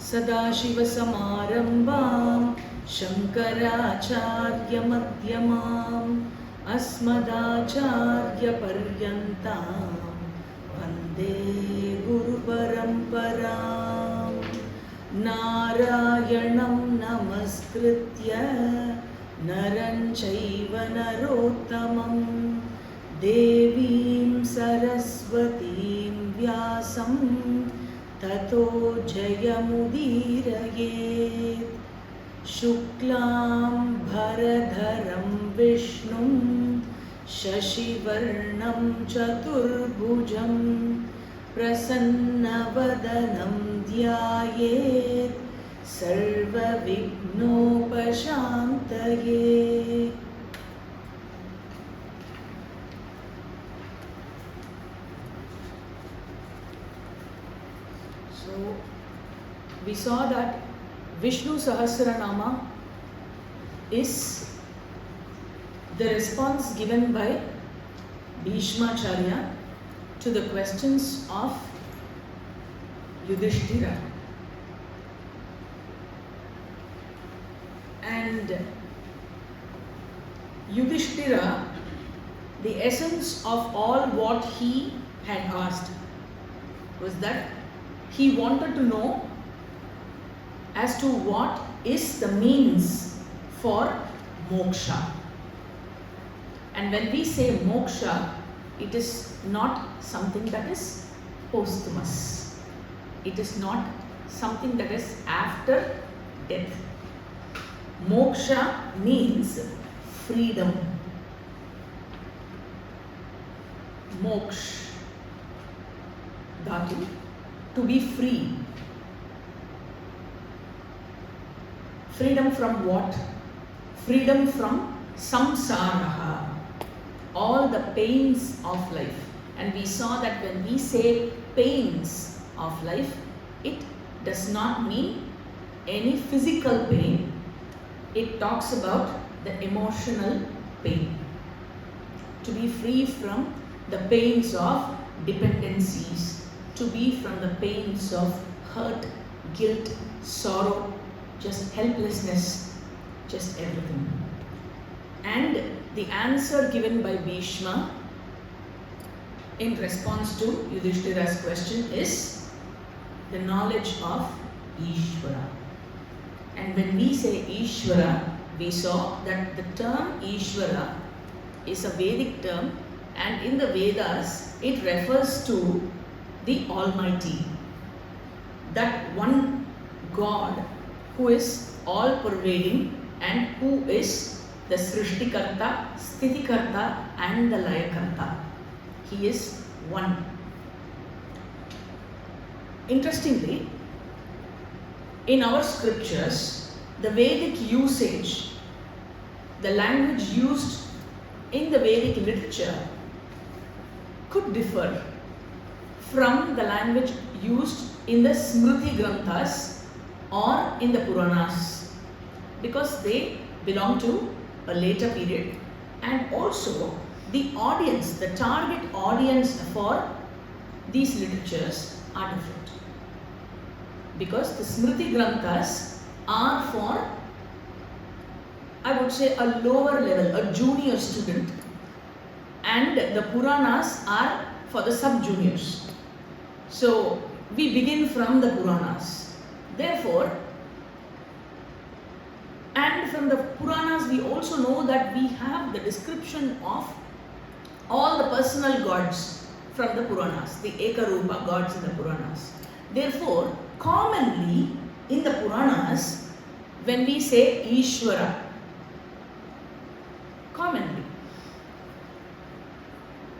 सदाशिवसमारम्भां शङ्कराचार्यमध्यमाम् अस्मदाचार्यपर्यन्तां वन्दे गुरुपरम्परां नारायणं नमस्कृत्य नरं चैव नरोत्तमं देवीं सरस्वतीं व्यासं ततो जयमुदीरयेत् शुक्लां भरधरं विष्णुं शशिवर्णं चतुर्भुजं प्रसन्नवदनं ध्यायेत् सर्वविघ्नोपशान्तये। So we saw that Vishnu Sahasranamam is the response given by Acharya to the questions of Yudhishthira. And Yudhishthira, the essence of all what he had asked was that he wanted to know as to what is the means for moksha. And when we say moksha, it is not something that is posthumous. It is not something that is after death. Moksha means freedom. Moksh, dhatu, to be free. Freedom from what? Freedom from samsaraha, all the pains of life. And we saw that when we say pains of life, it does not mean any physical pain. It talks about the emotional pain. To be free from the pains of dependencies, to be from the pains of hurt, guilt, sorrow, just helplessness, just everything. And the answer given by Bhishma in response to Yudhishthira's question is the knowledge of Ishvara. And when we say Ishvara, we saw that the term Ishvara is a Vedic term, and in the Vedas it refers to the Almighty, that one God who is all pervading and who is the Srishtikarta, Sthitikarta and the Layakarta. He is one. Interestingly, in our scriptures, the Vedic usage, the language used in the Vedic literature could differ from the language used in the Smriti Granthas or in the Puranas, because they belong to a later period, and also the audience, the target audience for these literatures are different. Because the Smriti Granthas are for, I would say, a lower level, a junior student, and the Puranas are for the sub-juniors. So we begin from the Puranas. Therefore, and from the Puranas we also know that we have the description of all the personal gods from the Puranas, the Ekarupa gods in the Puranas. Therefore, commonly in the Puranas, when we say Ishvara, commonly,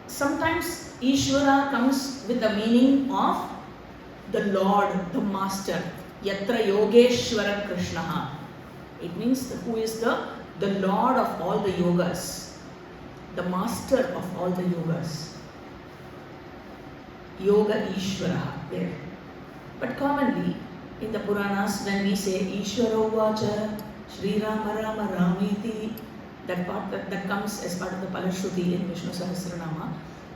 sometimes Ishvara comes with the meaning of the Lord, the Master. Yatra Yogeshwara Krishnaha. It means who is the Lord of all the yogas, the Master of all the yogas. Yoga Ishvara there. But commonly in the Puranas, when we say Ishvaro Vacha, Shri Rama Rama Ramiti, that part that comes as part of the Palashruti in Vishnu Sahasranamam,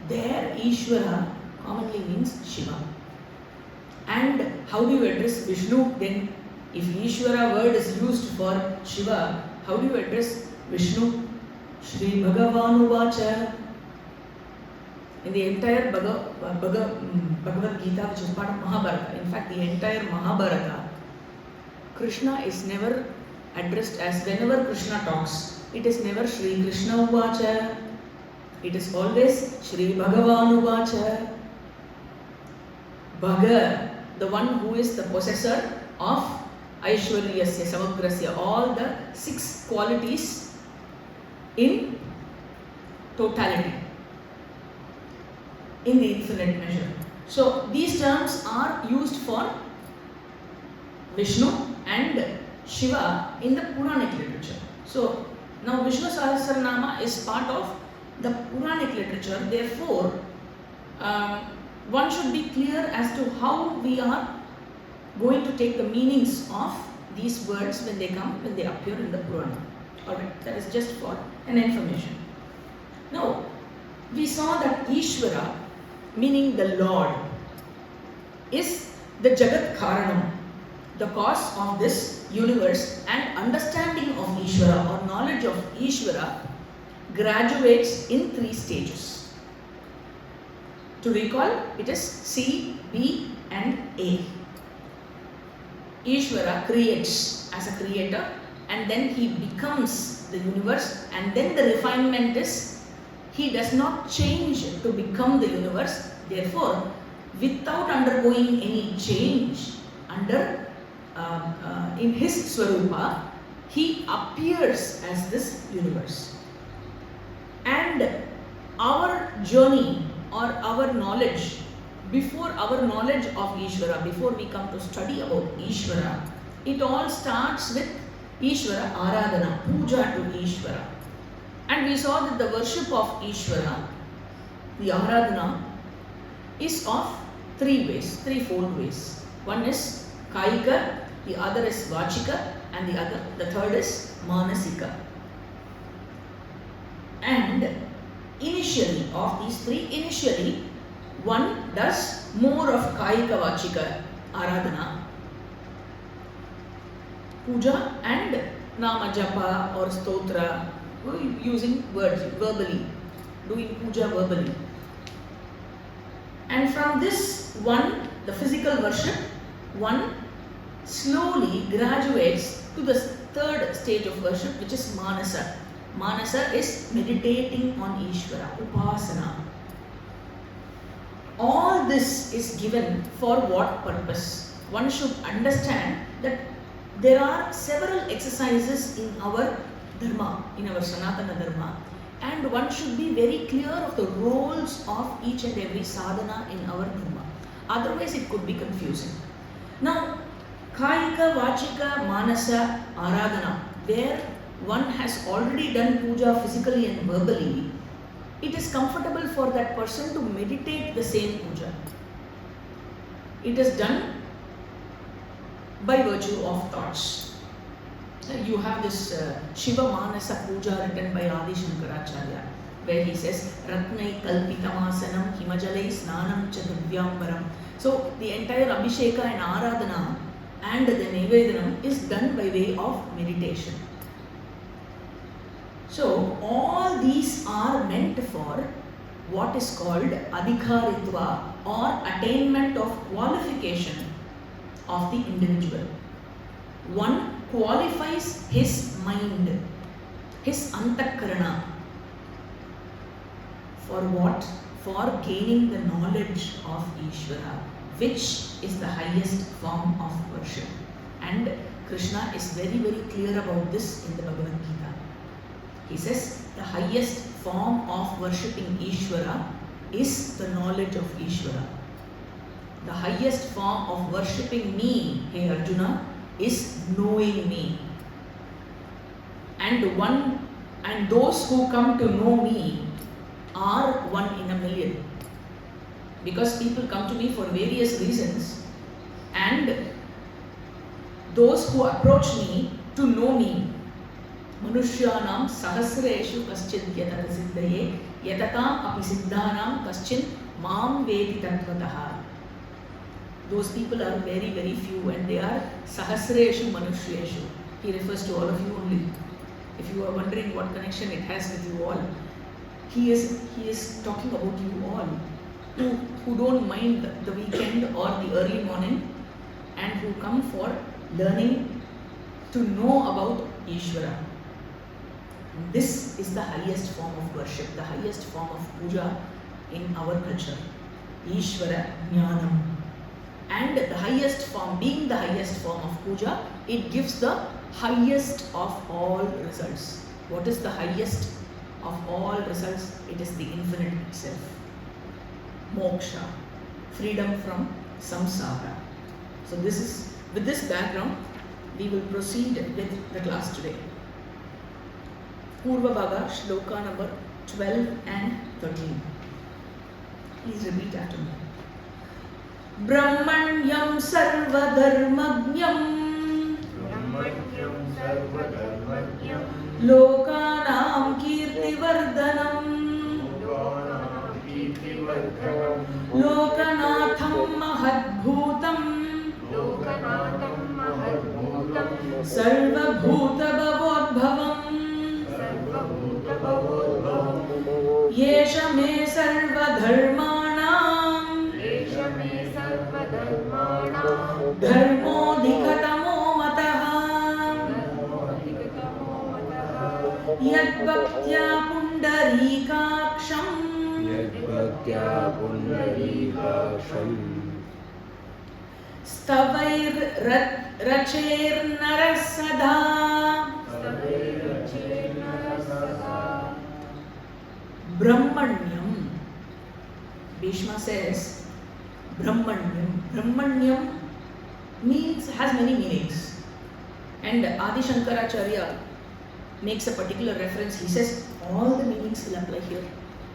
there Ishvara commonly means Shiva. And how do you address Vishnu then? If Ishvara word is used for Shiva, how do you address Vishnu? Shri Bhagavan in the entire Bhagavad Gita, which is part of Mahabharata, in fact the entire Mahabharata, Krishna is never addressed as, whenever Krishna talks, it is never Shri Krishna Uvacha, it is always Shri Bhagavan Uvacha. Bhaga, the one who is the possessor of Aishwaryasya, Samagrasya, all the 6 qualities in totality, in the infinite measure. So these terms are used for Vishnu and Shiva in the Puranic literature. So now Vishnu Sahasranamam is part of the Puranic literature, therefore one should be clear as to how we are going to take the meanings of these words when they appear in the Purana. Alright, that is just for an information. Now, we saw that Ishvara, meaning the Lord, is the Jagat Karanam, the cause of this universe, and understanding of Ishvara or knowledge of Ishvara graduates in 3 stages. To recall, it is C, B and A. Ishvara creates as a creator, and then he becomes the universe, and then the refinement is he does not change to become the universe. Therefore, without undergoing any change in his Swarupa, he appears as this universe. And our journey or our knowledge, before our knowledge of Ishvara, before we come to study about Ishvara, it all starts with Ishvara Aradhana, Puja to Ishvara. And we saw that the worship of Ishvara, the Aradhana, is of 3-fold ways. One is Kaika, the other is Vachika, and the third is Manasika. And initially, of these 3, one does more of Kaika Vachika Aradhana, Puja and Nama Japa or Stotra, using words verbally, doing puja verbally. And from this one, the physical worship, one slowly graduates to the 3rd stage of worship, which is Manasa. Manasa is meditating on Ishvara, Upasana. All this is given for what purpose? One should understand that there are several exercises in our Dharma, in our Sanatana Dharma, and one should be very clear of the roles of each and every sadhana in our Dharma. Otherwise, it could be confusing. Now, Kaika, Vachika, Manasa, Aradhana, where one has already done puja physically and verbally, it is comfortable for that person to meditate the same puja. It is done by virtue of thoughts. You have this Shiva Manasa Puja written by Adi Shankaracharya, where he says, Ratnai Kalpitamasanam Himajalai Snanam Chaduvyambaram. So the entire Abhisheka and Aradhana and the Nevedanam is done by way of meditation. So all these are meant for what is called Adhikaritva, or attainment of qualification of the individual. One qualifies his mind, his antakarana. For what? For gaining the knowledge of Ishvara, which is the highest form of worship. And Krishna is very, very clear about this in the Bhagavad Gita. He says the highest form of worshipping Ishvara is the knowledge of Ishvara. The highest form of worshipping me, hey Arjuna, is knowing me. And those who come to know me are 1 in a million. Because people come to me for various reasons, and those who approach me to know me, Manushyanam Sahasreshu Kaschid Yatata Siddhaye Yatatam Api Siddhanam Kaschin Mam Vedi Tattvataha. those people are very, very few, and they are Sahasreshu Manushyeshu. He refers to all of you only. If you are wondering what connection it has with you all, he is talking about you all who don't mind the weekend or the early morning and who come for learning to know about Ishvara. This is the highest form of worship, the highest form of puja in our culture. Ishvara Jnanam. And the highest form, being the highest form of puja, it gives the highest of all results. What is the highest of all results? It is the infinite itself. Moksha, freedom from samsara. So with this background, we will proceed with the class today. Purva Bhaga, Shloka number 12 and 13. Please repeat after me. Brahmanyam sarvadharmagnyam Lokanam kirtivardhanam Lokanatham mahadbhutam Sarvabhuta bhavodbhavam Yesha me sarvadharmanam Dharmodikatamo mataha Yad bhaktya pundarikaksham Stavair racher narasada Brahmanyam. Bhishma says Brahmanyam. Brahmanyam has many meanings. And Adi Shankaracharya makes a particular reference. He says all the meanings will apply here.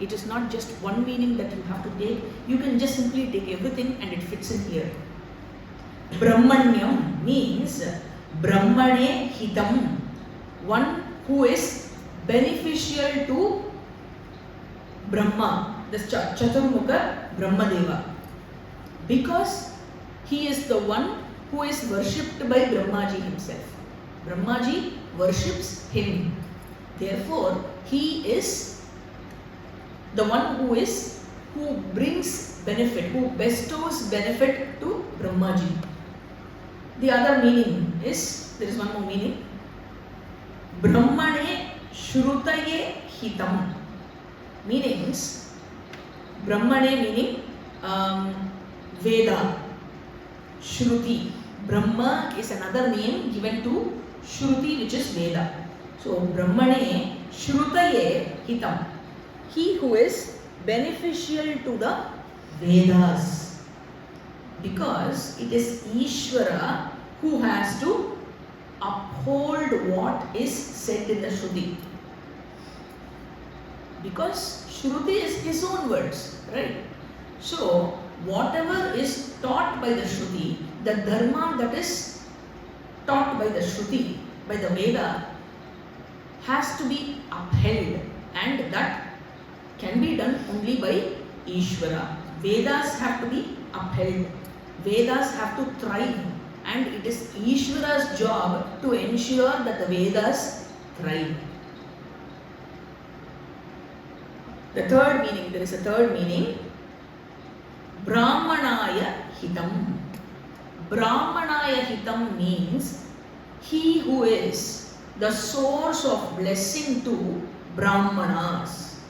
It is not just one meaning that you have to take. You can just simply take everything and it fits in here. Brahmanyam means Brahmane Hitam, one who is beneficial to Brahma, the Chaturmukha Brahmadeva, because he is the one who is worshipped by Brahmaji himself. Brahmaji worships him. Therefore, he is the one who brings benefit, who bestows benefit to Brahmaji. The other meaning is, there is one more meaning, Brahmane Shrutaye Hitam. Meanings, Brahmane meaning Veda, Shruti. Brahma is another name given to Shruti, which is Veda. So, Brahmane Shrutaye Hitam. He who is beneficial to the Vedas. Because it is Ishvara who has to uphold what is said in the Shruti. Because Shruti is his own words, right? So, whatever is taught by the Shruti, the dharma that is taught by the Shruti, by the Veda, has to be upheld, and that can be done only by Ishvara. Vedas have to be upheld. Vedas have to thrive, and it is Ishvara's job to ensure that the Vedas thrive. The third meaning, there is a third meaning, Brahmanaya Hitam. Brahmanaya Hitam means he who is the source of blessing to Brahmanas.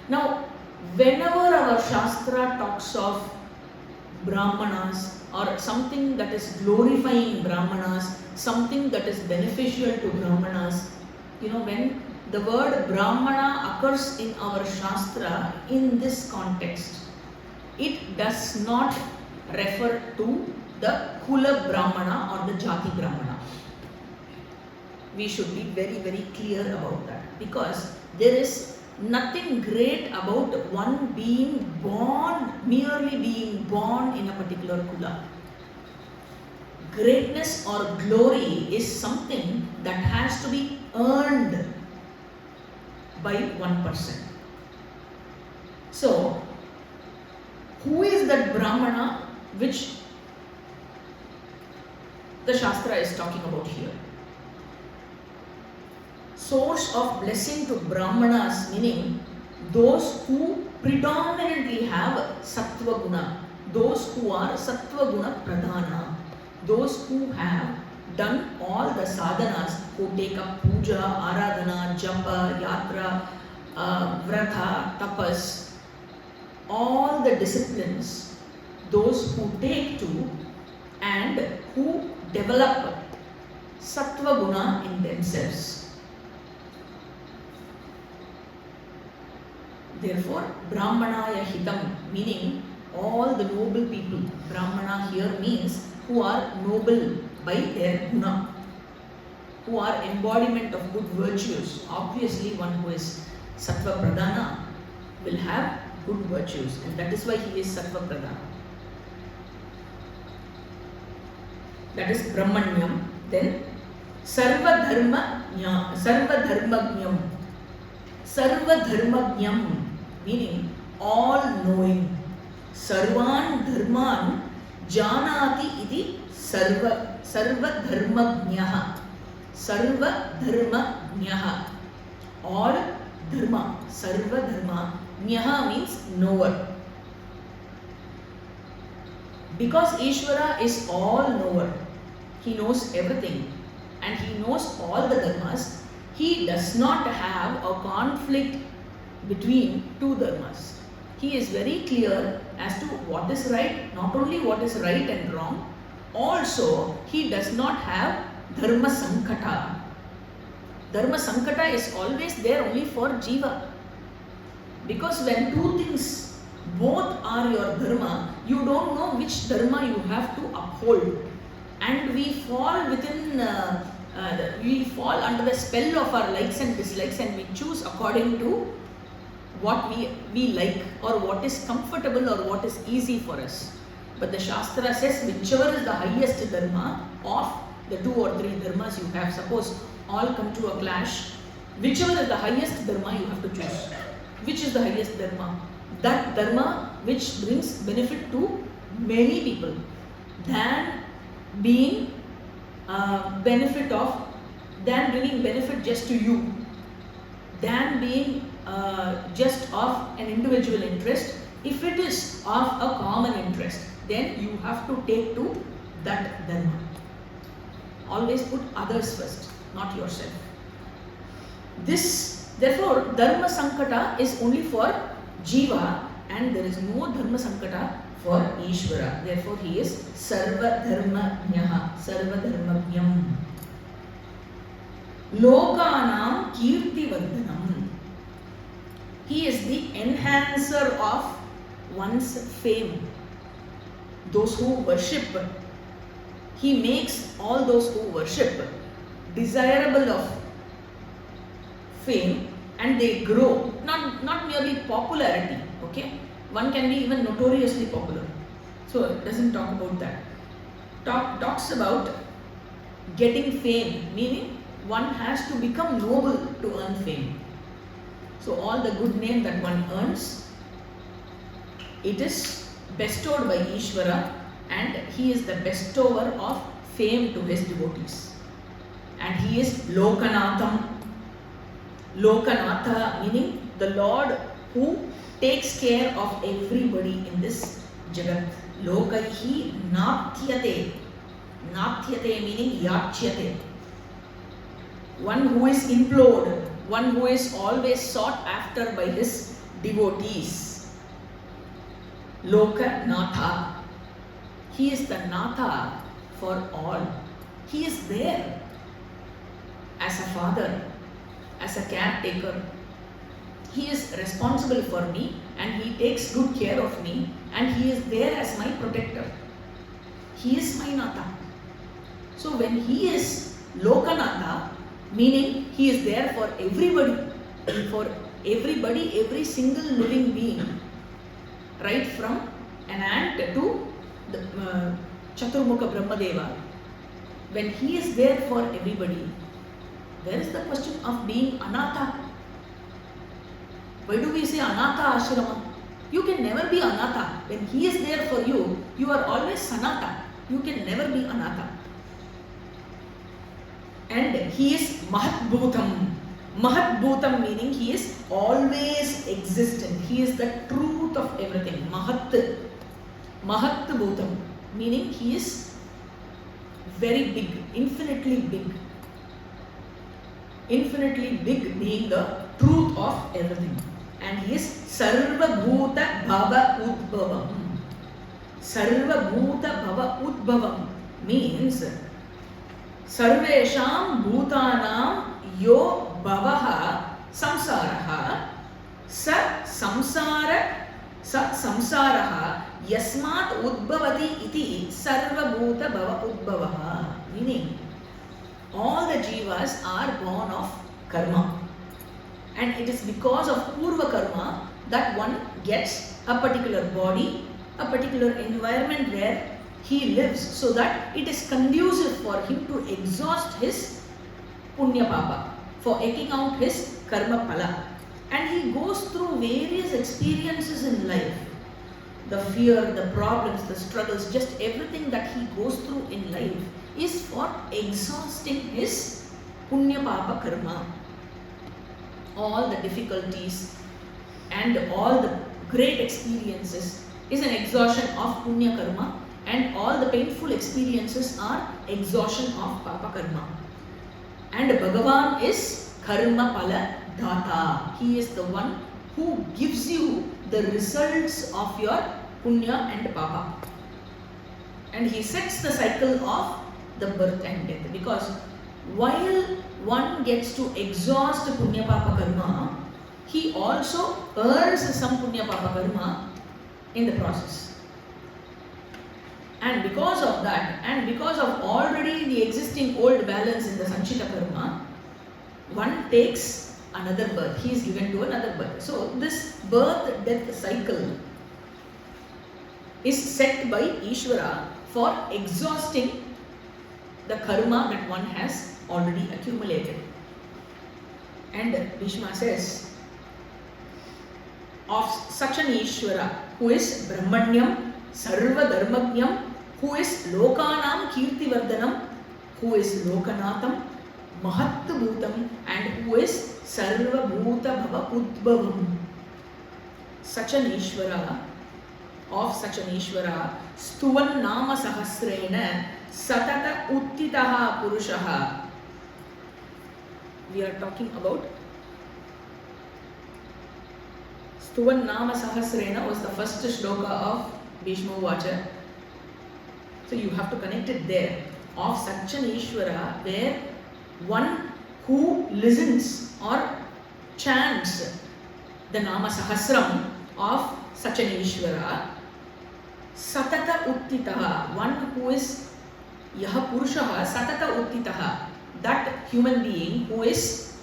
Now, whenever our Shastra talks of Brahmanas or something that is glorifying Brahmanas, something that is beneficial to Brahmanas, when the word Brahmana occurs in our Shastra in this context, it does not refer to the Kula Brahmana or the Jati Brahmana. We should be very, very clear about that, because there is nothing great about one being born, merely being born in a particular Kula. Greatness or glory is something that has to be earned by one person. So, Who is that Brahmana which the Shastra is talking about here? Source of blessing to Brahmanas, meaning those who predominantly have Sattva Guna, those who are Sattva Guna Pradhana, those who have done all the sadhanas, who take up puja, aradhana, japa, yatra, vrata, tapas, all the disciplines, those who take to and who develop Sattva Guna in themselves. Therefore, Brahmanaya Hitam, meaning all the noble people. Brahmana here means who are noble by their guna, who are embodiment of good virtues. Obviously, one who is Sattva Pradhana will have good virtues, and that is why he is Sattva Pradhana. That is Brahmanyam. Then Sarva Dharmanyam. Sarva Dharmanyam meaning all knowing. Sarvan Dharman Janati iti Sarva Dharmagnaha. Sarva Dharmagnaha. All Dharma. Sarva Dharma. Nyaha means knower. Because Ishvara is all knower, he knows everything and he knows all the dharmas, he does not have a conflict between two dharmas. He is very clear as to what is right, not only what is right and wrong, also he does not have dharma sankata. Dharma sankata is always there only for jiva. Because when two things both are your dharma, you don't know which dharma you have to uphold. And we fall within, we fall under the spell of our likes and dislikes, and we choose according to what we like or what is comfortable or what is easy for us. But the Shastra says whichever is the highest dharma of the 2 or 3 dharmas you have, suppose all come to a clash, whichever is the highest dharma you have to choose. Which is the highest dharma? That dharma which brings benefit to many people than being bringing benefit just to you, than being just of an individual interest. If it is of a common interest, then you have to take to that dharma. Always put others first, not yourself. Therefore, dharma sankata is only for jiva and there is no dharma sankata for Ishvara. Therefore, he is sarva dharmanyaha, sarva dharmanyam. Lokanam kirti vardhanam. He is the enhancer of one's fame. Those who worship, he makes all those who worship desirable of fame, and they grow. Not merely popularity, okay? One can be even notoriously popular. So it doesn't talk about that. Talks about getting fame, meaning one has to become noble to earn fame. So all the good name that one earns, it is bestowed by Ishvara, and he is the bestower of fame to his devotees. And he is Lokanatham. Lokanatha meaning the Lord who takes care of everybody in this Jagat. Lokaihi nathyate. Nathyate meaning yachyate. One who is implored, one who is always sought after by his devotees. Lokanatha. He is the Natha for all. He is there as a father, as a caretaker. He is responsible for me and he takes good care of me, and he is there as my protector. He is my Natha. So when he is Lokanatha, meaning he is there for everybody, every single living being, right from an ant to the Chaturmukha Brahmadeva. When he is there for everybody, where is the question of being Anatha? Why do we say Anatha Ashrama? You can never be anatha. When he is there for you, you are always sanata. You can never be anatha. And he is mahatbhutam. Mahatbhutam meaning he is always existent. He is the truth of everything. Mahatbhutam meaning he is very big, infinitely big. Infinitely big being the truth of everything. And he is Sarva Bhuta Bhava Udbhavam. Sarva Bhuta Bhava Udbhavam means Sarvesham Bhutanam Yo Bhavaha Samsaraha Sa Samsaraha Yasmat Udbhavati Iti Sarva Bhuta Bhava Udbhavaha. Meaning, all the jivas are born of karma. And it is because of Purva karma that one gets a particular body, a particular environment where he lives, so that it is conducive for him to exhaust his punya papa, for eking out his karma pala. And he goes through various experiences in life. The fear, the problems, the struggles, just everything that he goes through in life is for exhausting his punya papa karma. All the difficulties and all the great experiences is an exhaustion of punya karma, and all the painful experiences are exhaustion of papa karma. And Bhagavan is karma pala data. He is the one who gives you the results of your punya and papa. And he sets the cycle of the birth and death, because while one gets to exhaust punya papa karma, he also earns some punya papa karma in the process. And because of that, and because of already the existing old balance in the sanchita karma, one takes another birth. He is given to another birth. So this birth-death cycle is set by Ishvara for exhausting the karma that one has already accumulated. And Bhishma says, of such an Ishvara who is Brahmanyam, Sarva Dharmajnam, who is Lokanam Kirtivardhanam, who is Lokanatham, Mahatbhutam, and who is Sarva Bhuta Bhava Udbhavam. Such an Ishvara, of such an Ishvara, Stuvan Nama Sahasrena Satata Uttitaha Purushaha. We are talking about Stuvan Nama Sahasrena was the first shloka of Vishnu Vacha. So you have to connect it there. Of such an Ishvara, where one who listens or chants the Nama Sahasram of such an Ishvara, Satata Uttitaha, one who is Yaha Purushaha, Satata Uttitaha, that human being who is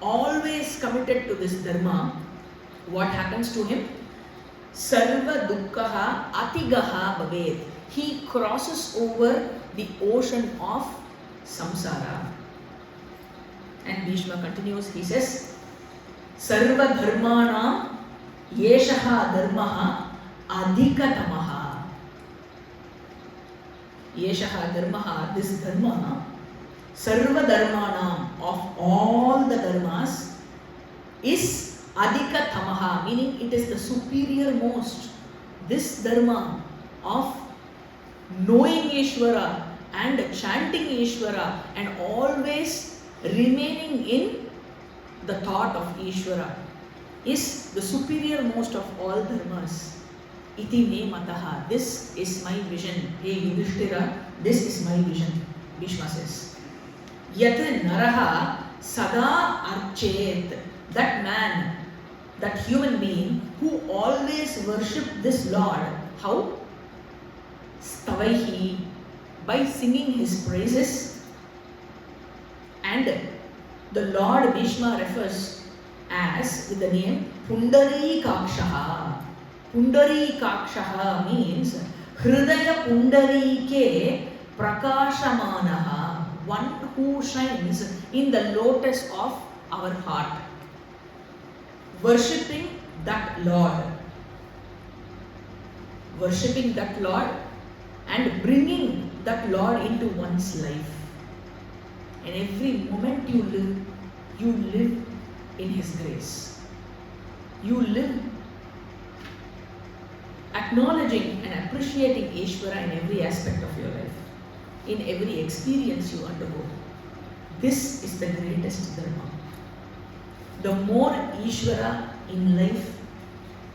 always committed to this dharma, what happens to him? Sarva Dukkhaha Atigaha Bhaved. He crosses over the ocean of samsara. And Bhishma continues, he says, Sarva Dharmanam Yeshaha Dharmaha Adhikatamaha. Yeshaha Dharmaha, this dharma, Sarva Dharmanam, of all the dharmas, is Adhikatamaha, meaning it is the superior most. This dharma of knowing Ishvara and chanting Ishvara and always remaining in the thought of Ishvara is the superior most of all dharmas. Iti me mataha. This is my vision. Hey Yudhishthira, this is my vision. Bhishma says, Yat naraha sada archet. That man, that human being who always worship this Lord, how? Stavaihi, by singing his praises. And the Lord Bhishma refers as with the name Pundarikakshaha. Pundarikakshaha means Hridaya Pundarike Prakashamanaha, one who shines in the lotus of our heart, worshipping that Lord. worshipping that Lord and bringing that Lord into one's life. And every moment you live in His grace. You live acknowledging and appreciating Ishvara in every aspect of your life, in every experience you undergo. This is the greatest dharma. The more Ishvara in life,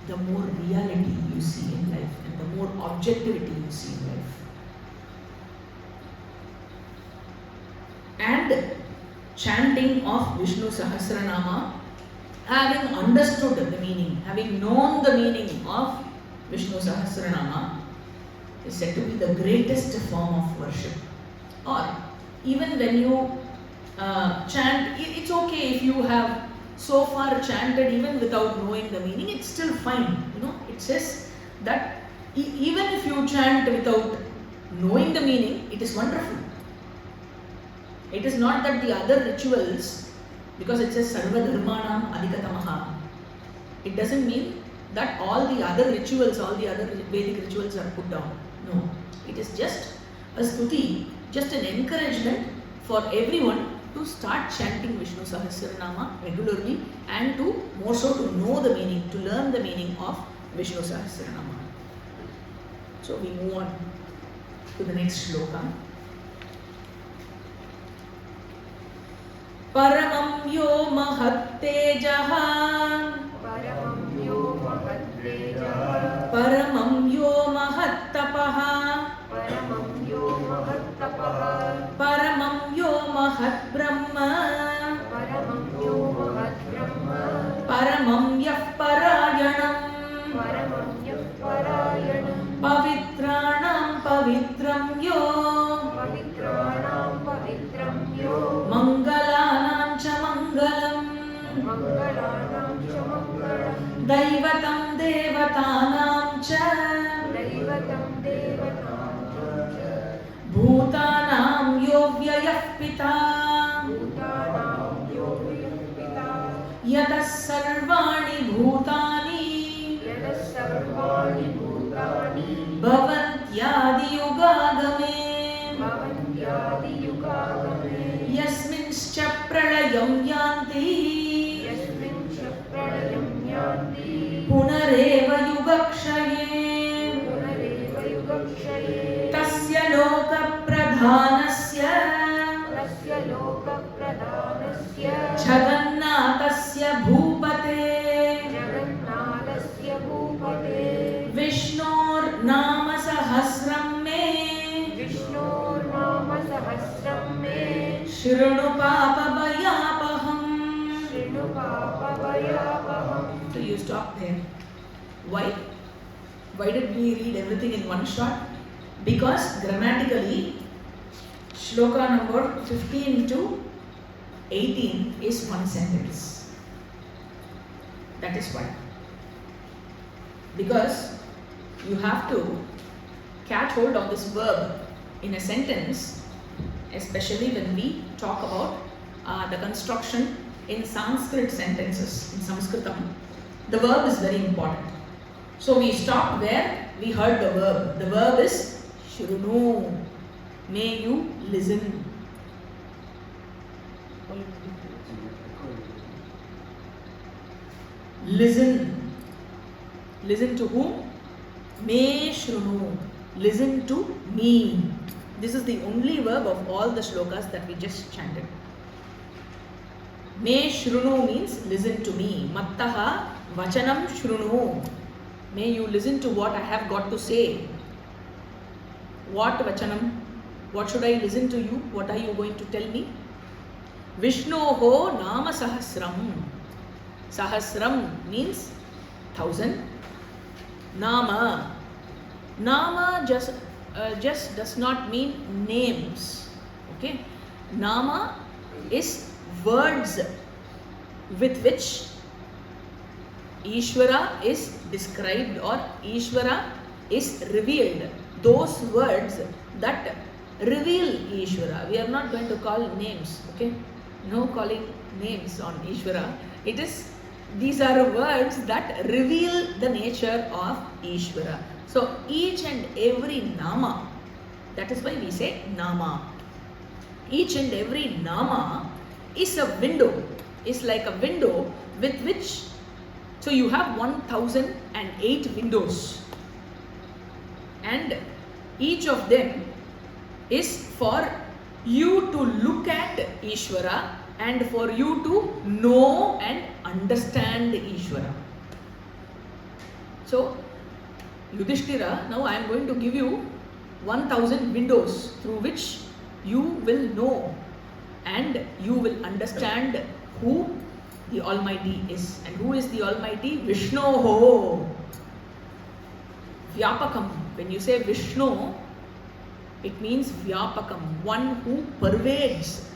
the more reality you see in life and the more objectivity you see in life. And chanting of Vishnu Sahasranamam, having understood the meaning, having known the meaning of Vishnu Sahasranamam, is said to be the greatest form of worship. Or even when you chant, it's okay if you have so far chanted even without knowing the meaning, it's still fine. It says that even if you chant without knowing the meaning, it is wonderful. It is not that the other rituals, because it says Sarva Dharmanam Adhikatamaha, it doesn't mean that all the other rituals, all the other Vedic rituals are put down. No, it is just a stuti, just an encouragement for everyone to start chanting Vishnu Sahasranama regularly and to more so to know the meaning, to learn the meaning of Vishnu Sahasranama. So we move on to the next shloka. Paramam yo mahattejaha, Paramam yo mahattejaha, Paramam yo mahattapaha, Paramam yo mahattapaha, Paramam yo mahatbrahma, Paramam yo mahatbrahma, Paramam yah parayanam, Paramam yah parayanam, Pavitranam pavitram yo, Pavitranam pavitram yo, Mangalanam cha mangalam, Mangalanam cha mangalam, Daivatam devatanam cha, Daivatam devatam cha, Bhutanam yo vyayah pita, Bhutanam yo vipita, Yatas sarvani bhutani, Yadas sarvani bhutani, Bhavantyadi yugagame, Bhavantyadi yugagame, Yasminscha pralayam yanti, Yasmin cha pralayam yanti, Punareva yugakshaye, Punareva yugakshaye, Tasya loka pradhanasya, Tasya loka pradhanasya, Jagannathasya bhupate, Jagannadasya bhupate, Vishnur nama sahasram me, Vishnu nama sahasram me, Shrinu papa bhayapaham. Shrinu papa vayapaham. So you stop there. Why? Why did we read everything in one shot? Because grammatically, shloka number 15 to 18 is one sentence. That is why. Because you have to catch hold of this verb in a sentence, especially when we talk about the construction in Sanskrit sentences, in Sanskritam. The verb is very important. So we stopped where we heard the verb. The verb is Shrunu. May you listen. Listen. Listen to whom? Me Shrunu. Listen to me. This is the only verb of all the shlokas that we just chanted. Me Shrunu means listen to me. Mattaha vachanam Shrunu. May you listen to what I have got to say. What vachanam? What should I listen to you? What are you going to tell me? Vishnoho nama sahasram. Sahasram means 1,000. Nama. Nama just does not mean names. Okay. Nama is words with which Ishvara is described or Ishvara is revealed. Those words that reveal Ishvara. We are not going to call names. Okay. No calling names on Ishvara. These are words that reveal the nature of Ishvara. So each and every nama, that is why we say nama. Each and every nama is a window, is like a window with which, so you have 1008 windows, and each of them is for you to look at Ishvara and for you to know and understand Ishvara. So Yudhishthira, now I am going to give you 1000 windows through which you will know and you will understand who the Almighty is. And who is the Almighty? Vishnu ho. Vyapakam. When you say Vishnu, it means Vyapakam, one who pervades,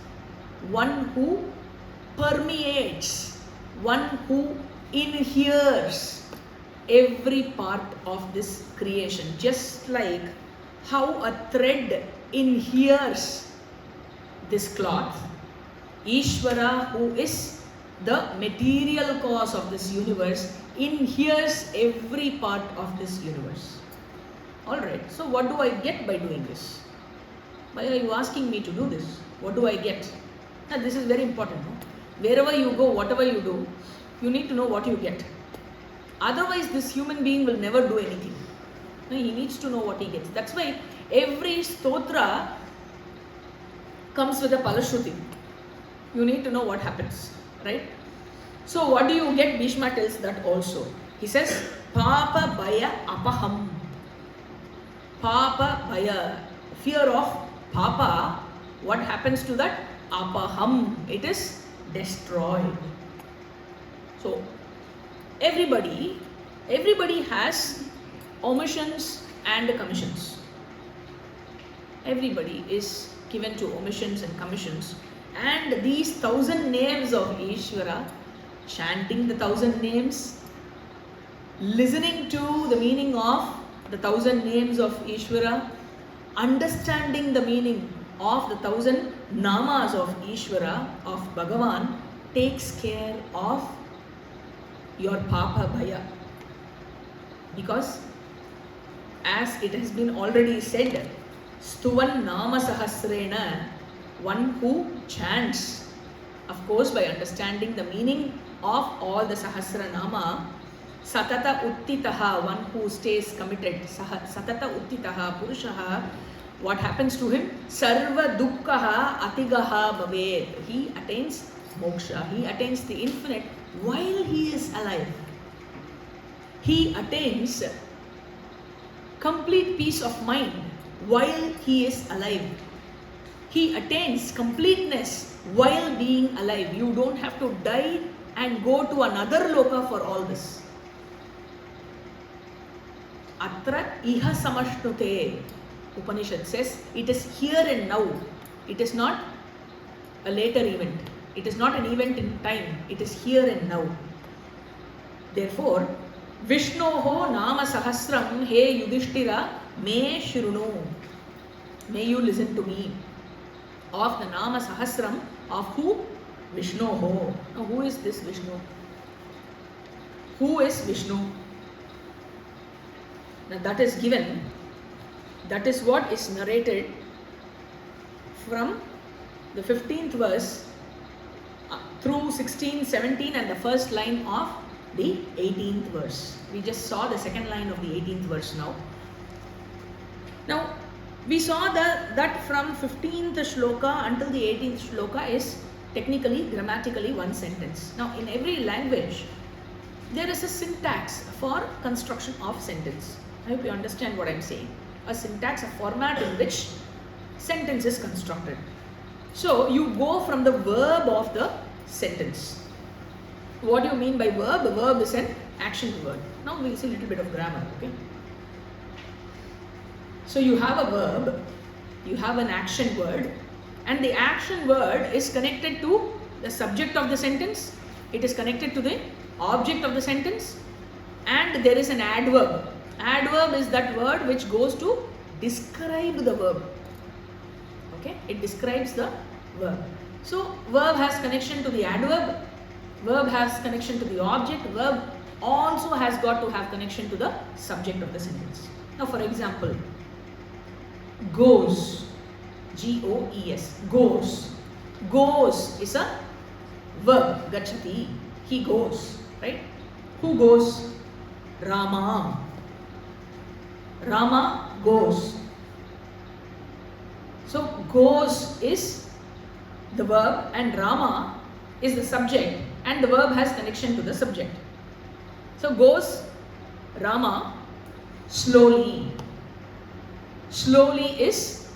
one who permeates, one who inheres every part of this creation. Just like how a thread inheres this cloth, Ishvara, who is the material cause of this universe, inheres every part of this universe. Alright, so what do I get by doing this? Why are you asking me to do this? What do I get? Now, this is very important. No? Wherever you go, whatever you do, you need to know what you get. Otherwise, this human being will never do anything. No, he needs to know what he gets. That's why every stotra comes with a palashruti. You need to know what happens, right? So what do you get? Bhishma tells that also. He says, Papa Bhaya Apaham. Papa Bhaya. Fear of Papa. What happens to that? Apaham. It is destroyed. So everybody has omissions and commissions. Everybody is given to omissions and commissions. And these 1000 names of Ishvara, chanting the 1000 names, listening to the meaning of the 1000 names of Ishvara, understanding the meaning of the 1000 namas of Ishvara, of Bhagavan, takes care of your Papa Bhaya. Because as it has been already said, Stuvan Nama Sahasrena, one who chants, of course by understanding the meaning of all the Sahasranama, Satata Uttitaha, one who stays committed, Satata Uttitaha Purushaha, what happens to him? Sarva Dukkhaha Atigaha Bhaved. He attains moksha, he attains the infinite while he is alive. He attains complete peace of mind while he is alive. He attains completeness while being alive. You don't have to die and go to another loka for all this. Atra iha samashnute. Upanishad says it is here and now. It is not a later event. It is not an event in time. It is here and now. Therefore, Vishnoho Nama Sahasram He Yudhishthira Me Shrunu. May you listen to me. Of the Nama Sahasram of who? Vishnoho. Now who is this Vishnu? Who is Vishnu? Now that is given. That is what is narrated from the 15th verse through 16, 17 and the first line of the 18th verse. We just saw the second line of the 18th verse now. Now, we saw that from 15th shloka until the 18th shloka is technically, grammatically one sentence. Now, in every language, there is a syntax for construction of sentence. I hope you understand what I am saying. A syntax, a format in which sentence is constructed. So, you go from the verb of the sentence. What do you mean by verb? A verb is an action word. Now, we will see a little bit of grammar. Okay. So, you have a verb, you have an action word, and the action word is connected to the subject of the sentence, it is connected to the object of the sentence, and there is an adverb. Adverb is that word which goes to describe the verb. Okay, it describes the verb. So, verb has connection to the adverb, verb has connection to the object, verb also has got to have connection to the subject of the sentence. Now for example, goes, G-O-E-S, goes. Goes is a verb, gachati, he goes, right? Who goes? Rama. Rama goes. So goes is the verb and Rama is the subject, and the verb has connection to the subject. So goes Rama slowly. Slowly is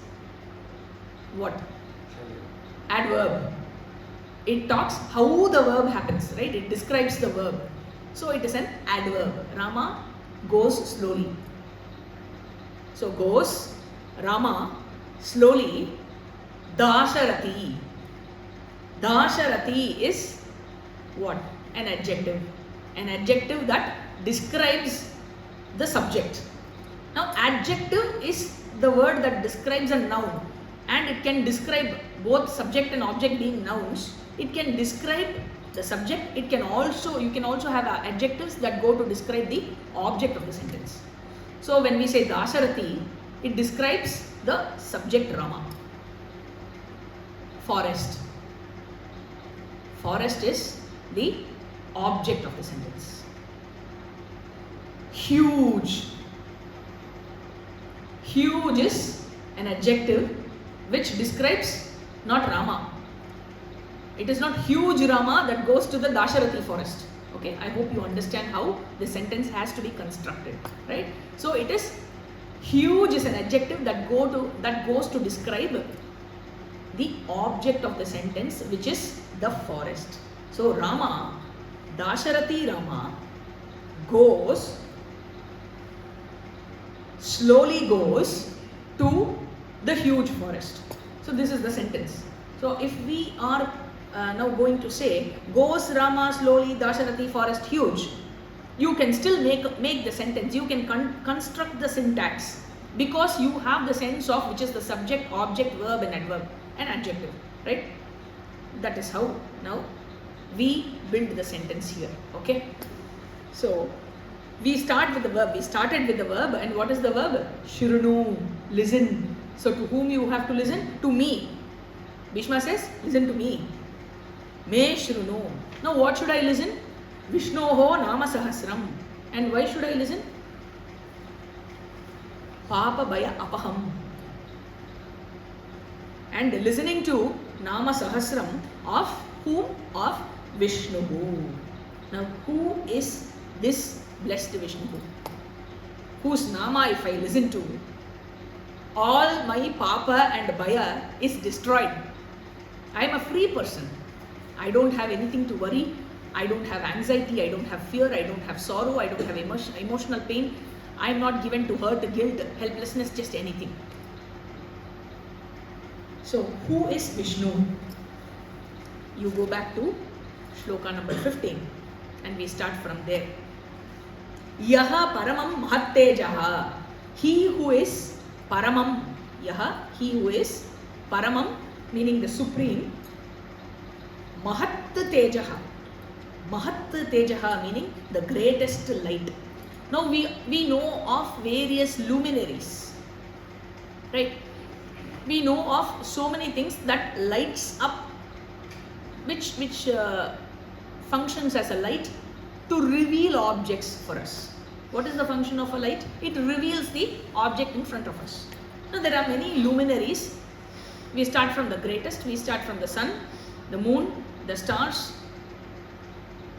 what? Adverb. It talks how the verb happens, right? It describes the verb. So it is an adverb. Rama goes slowly. So goes Rama slowly. Dasharati. Dasharati is what? An adjective. An adjective that describes the subject. Now adjective is the word that describes a noun, and it can describe both subject and object being nouns. It can describe the subject. You can also have adjectives that go to describe the object of the sentence. So when we say Dasharati, it describes the subject Rama. Forest. Forest is the object of the sentence. Huge. Huge is an adjective which describes not Rama. It is not huge Rama that goes to the Dasharati forest. Okay, I hope you understand how the sentence has to be constructed, right? So it is huge is an adjective that goes to describe the object of the sentence, which is the forest. So Rama, Dasharati Rama goes, slowly goes to the huge forest. So this is the sentence. So if we are now going to say goes Rama slowly, Dasharati forest huge, you can still make the sentence. You can construct the syntax because you have the sense of which is the subject, object, verb and adverb and adjective, right? That is how now we build the sentence here. Okay, so we start with the verb. We started with the verb, and what is the verb? Shrunu, listen. So to whom you have to listen? To me. Bhishma says, listen to me. Me shrunu. Now what should I listen? Vishnoho nama sahasram. And why should I listen? Papa bhaya apaham. And listening to nama sahasram of whom? Of Vishnu. Now who is this blessed Vishnu? Whose nama if I listen to, all my papa and bhaya is destroyed. I am a free person. I don't have anything to worry. I don't have anxiety. I don't have fear. I don't have sorrow. I don't have emotional pain. I am not given to hurt, guilt, helplessness, just anything. So who is Vishnu? You go back to Shloka number 15 and we start from there. Yaha paramam mahattejaha. He who is paramam. Yaha, he who is paramam, meaning the supreme. Mahat tejaha. Mahat tejaha meaning the greatest light. Now we know of various luminaries, right? We know of so many things that lights up, which functions as a light to reveal objects for us. What is the function of a light? It reveals the object in front of us. Now there are many luminaries. We start from the greatest. We start from the sun, the moon, the stars,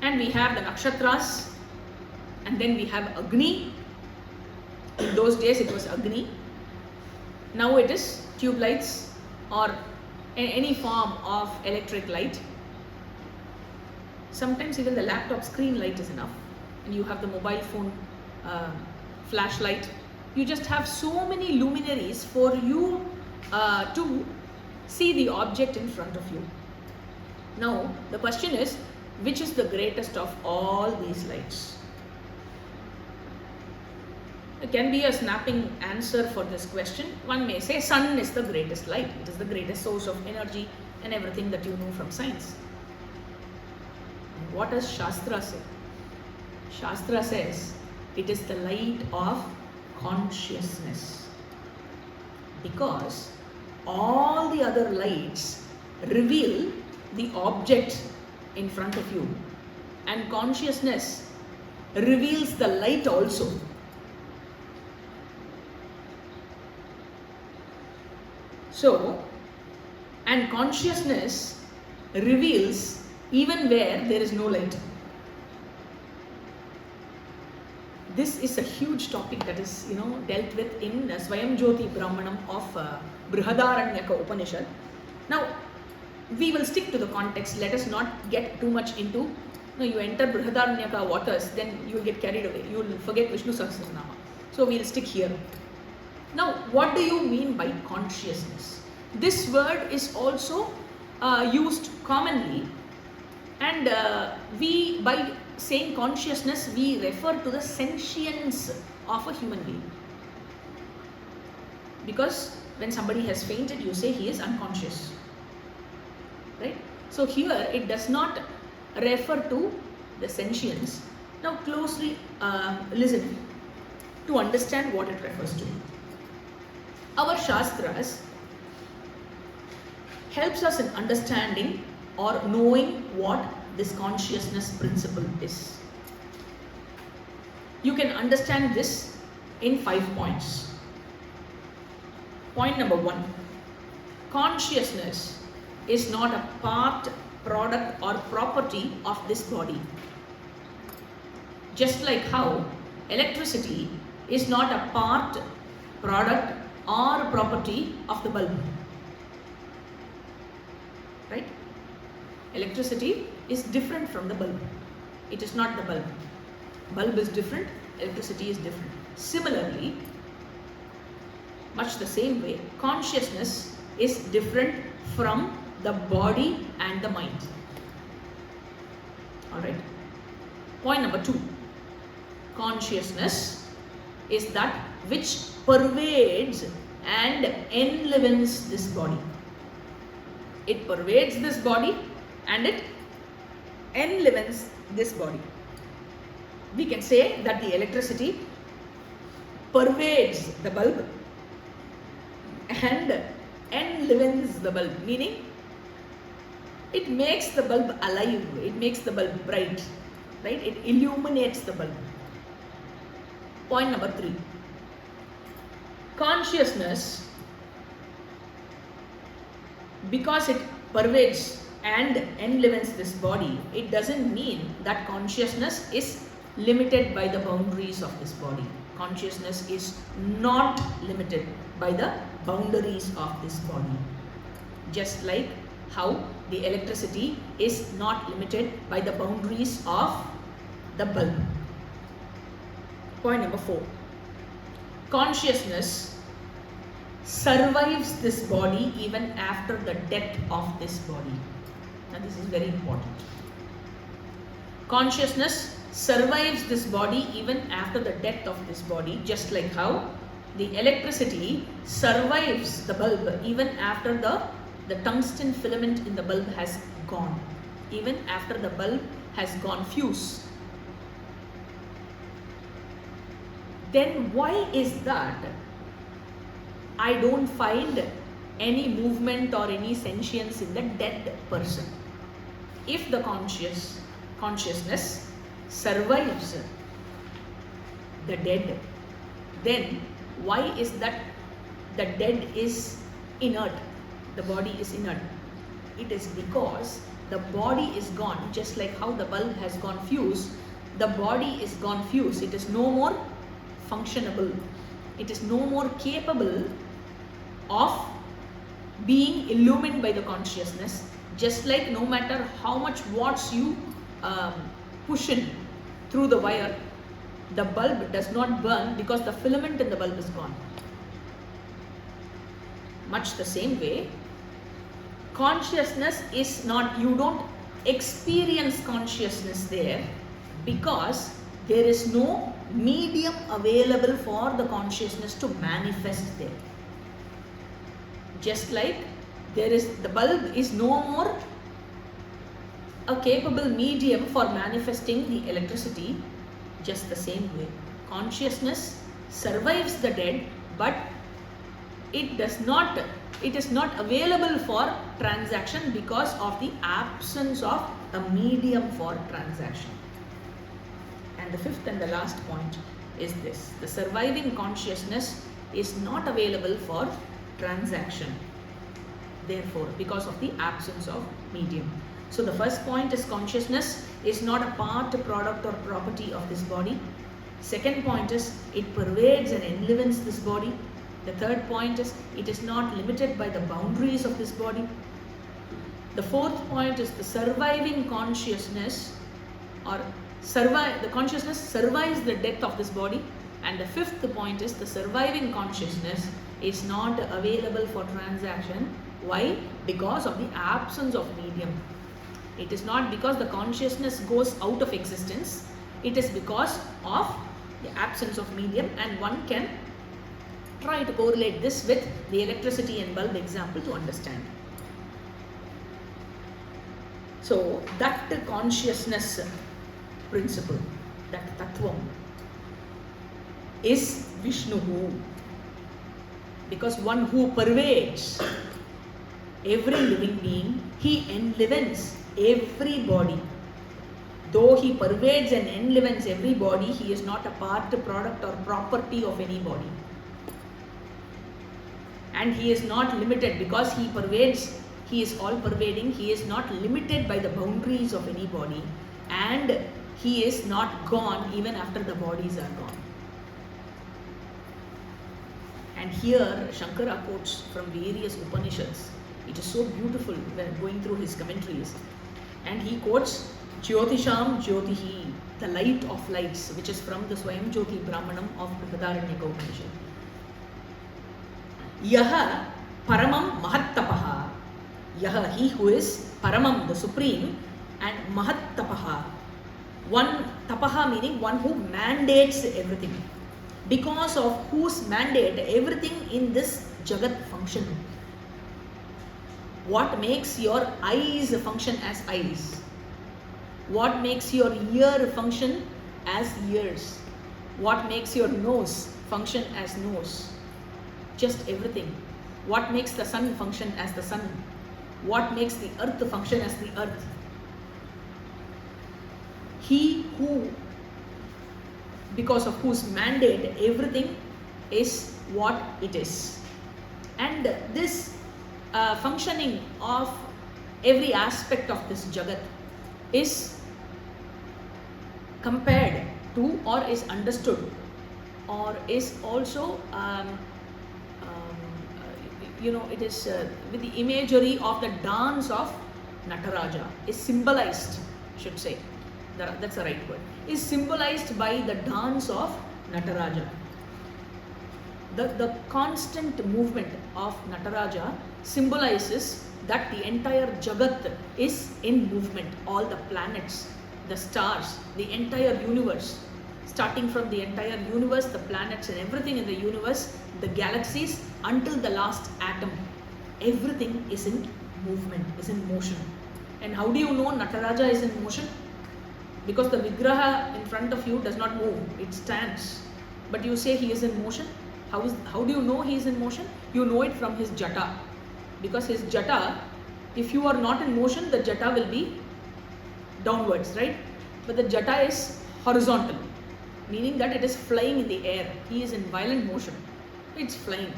and we have the nakshatras, and then we have Agni. In those days it was Agni. Now it is tube lights or any form of electric light. Sometimes even the laptop screen light is enough, and you have the mobile phone flashlight. You just have so many luminaries for you to see the object in front of you. Now the question is, which is the greatest of all these lights? There can be a snapping answer for this question. One may say sun is the greatest light. It is the greatest source of energy and everything that you know from science. What does Shastra say? Shastra says it is the light of consciousness. Because all the other lights reveal the object in front of you, and consciousness reveals the light also. So, and consciousness reveals even where there is no light. This is a huge topic that is, dealt with in Swayamjyoti Brahmanam of Brihadaranyaka Upanishad. Now, we will stick to the context. Let us not get too much into, you enter Brihadaranyaka waters, then you will get carried away. You will forget Vishnu Sahasranamam. So, we will stick here. Now, what do you mean by consciousness? This word is also used commonly, and by saying consciousness, we refer to the sentience of a human being. Because when somebody has fainted, you say he is unconscious. Right? So here it does not refer to the sentience. Now closely listen to understand what it refers to. Our Shastras helps us in understanding or knowing what this consciousness principle is. You can understand this in 5 points. Point number 1. Consciousness is not a part, product or property of this body. Just like how electricity is not a part, product or property of the bulb. Right? Electricity is different from the bulb. It is not the bulb. Bulb is different, electricity is different. Similarly, much the same way, consciousness is different from the body and the mind. Alright. Point number 2. Consciousness is that which pervades and enlivens this body. It pervades this body and it enlivens this body. We can say that the electricity pervades the bulb and enlivens the bulb, meaning it makes the bulb alive, it makes the bulb bright, right? It illuminates the bulb. Point number 3. Consciousness, because it pervades and enlivens this body, it doesn't mean that consciousness is limited by the boundaries of this body. Consciousness is not limited by the boundaries of this body. Just like how the electricity is not limited by the boundaries of the bulb. Point number 4. Consciousness survives this body even after the death of this body. Now this is very important. Consciousness survives this body even after the death of this body, just like how the electricity survives the bulb even after the tungsten filament in the bulb has gone, even after the bulb has gone fuse. Then why is that I don't find any movement or any sentience in the dead person? If the consciousness survives the dead, then why is that the dead is inert, the body is inert? It is because the body is gone, just like how the bulb has gone fuse. The body is gone fuse. It is no more functionable. It is no more capable of being illumined by the consciousness. Just like no matter how much watts you push in through the wire, the bulb does not burn because the filament in the bulb is gone. Much the same way, consciousness is not, you don't experience consciousness there because there is no medium available for the consciousness to manifest there. Just like the bulb is no more a capable medium for manifesting the electricity, just the same way. Consciousness survives the dead, but it is not available for transaction because of the absence of a medium for transaction. And the fifth and the last point is this: the surviving consciousness is not available for transaction, therefore, because of the absence of medium. So the first point is consciousness is not a part, product or property of this body. Second point is it pervades and enlivens this body. The third point is it is not limited by the boundaries of this body. The fourth point is the surviving consciousness the consciousness survives the death of this body. And the fifth point is the surviving consciousness is not available for transaction. Why? Because of the absence of medium. It is not because the consciousness goes out of existence. It is because of the absence of medium, and one can try to correlate this with the electricity and bulb example to understand. So that consciousness principle, that tattvam, is Vishnu, because one who pervades every living being, he enlivens every body. Though he pervades and enlivens every body, he is not a part, product or property of any body. And he is not limited because he pervades, he is all pervading, he is not limited by the boundaries of any body, and he is not gone even after the bodies are gone. And here Shankara quotes from various Upanishads. It is so beautiful when going through his commentaries. And he quotes Jyotisham Jyotihi, the light of lights, which is from the Swayam Jyoti Brahmanam of Brihadaranyaka Upanishad. Yaha Paramam Mahattapaha. Yaha, he who is Paramam, the supreme, and Mahattapaha. One tapaha meaning one who mandates everything. Because of whose mandate everything in this Jagat function. What makes your eyes function as eyes? What makes your ear function as ears? What makes your nose function as nose? Just everything. What makes the sun function as the sun? What makes the earth function as the earth? He who, because of whose mandate everything is what it is. And this functioning of every aspect of this Jagat is compared to, or is understood, or is also it is with the imagery of the dance of Nataraja, is symbolized, should say, that's the right word, is symbolized by the dance of Nataraja. The constant movement of Nataraja symbolizes that the entire Jagat is in movement. All the planets, the stars, the entire universe, starting from the entire universe, the planets and everything in the universe, the galaxies, until the last atom, everything is in movement, is in motion. And how do you know Nataraja is in motion? Because the Vigraha in front of you does not move, it stands. But you say he is in motion. How do you know he is in motion? You know it from his jata. Because his jata, if you are not in motion, the jata will be downwards, right? But the jata is horizontal, meaning that it is flying in the air. He is in violent motion. It's flying.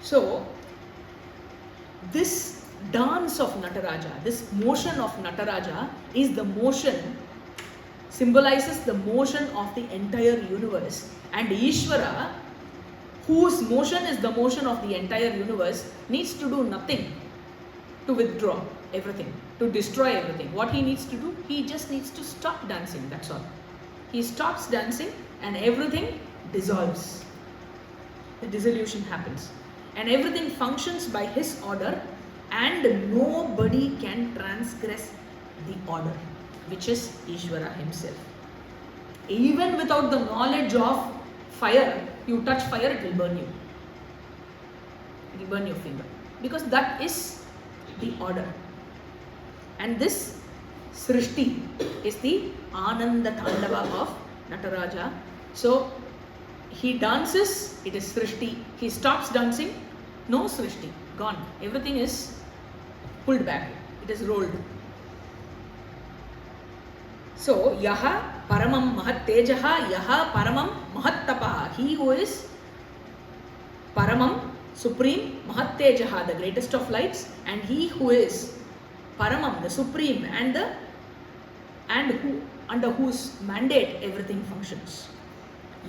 So, this dance of Nataraja, this motion of Nataraja is the motion, symbolizes the motion of the entire universe. And Ishvara, whose motion is the motion of the entire universe, needs to do nothing to withdraw everything, to destroy everything. What he needs to do? He just needs to stop dancing, that's all. He stops dancing and everything dissolves. The dissolution happens. And everything functions by his order, and nobody can transgress the order, which is Ishvara himself. Even without the knowledge of fire, you touch fire, it will burn you. It will burn your finger. Because that is the order. And this Srishti is the Ananda Tandava of Nataraja. So he dances, it is Srishti. He stops dancing, no Srishti, gone. Everything is pulled back, it is rolled. So, Yaha Paramam Mahat Tejaha, Yaha Paramam Mahat Tapaha. He who is Paramam, Supreme, Mahat Tejaha, the greatest of lights, and he who is Paramam, the Supreme, and who under whose mandate everything functions.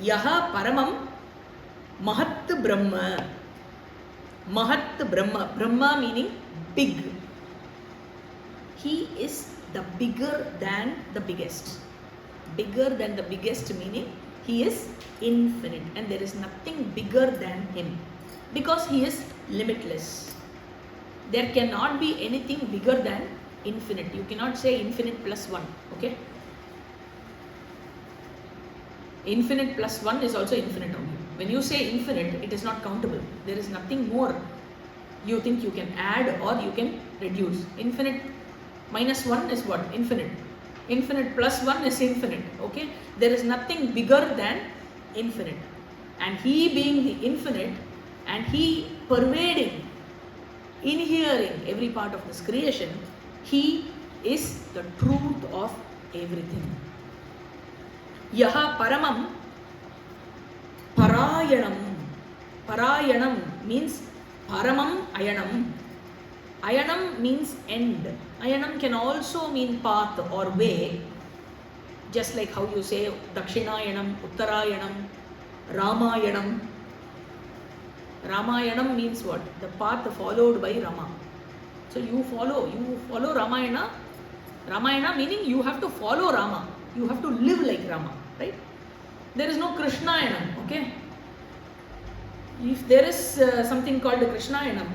Yaha Paramam Mahat Brahma. Mahat Brahma. Brahma meaning big. He is the bigger than the biggest. Bigger than the biggest meaning he is infinite and there is nothing bigger than him because he is limitless. There cannot be anything bigger than infinite. You cannot say infinite plus 1. Okay? Infinite plus 1 is also infinite only. When you say infinite, it is not countable. There is nothing more you think you can add or you can reduce. Infinite minus 1 is what? Infinite. Infinite plus 1 is infinite. Okay? There is nothing bigger than infinite. And he being the infinite and he pervading, inhering every part of this creation, he is the truth of everything. Yaha Paramam Parayanam. Parayanam means Paramam Ayanam. Ayanam means end. Ayanam can also mean path or way, just like how you say Dakshinayanam, Uttarayanam, Ramayanam. Ramayanam means what? The path followed by Rama. So you follow Ramayana. Ramayana meaning you have to follow Rama. You have to live like Rama, right? There is no Krishnayanam, okay? If there is something called Krishnayanam,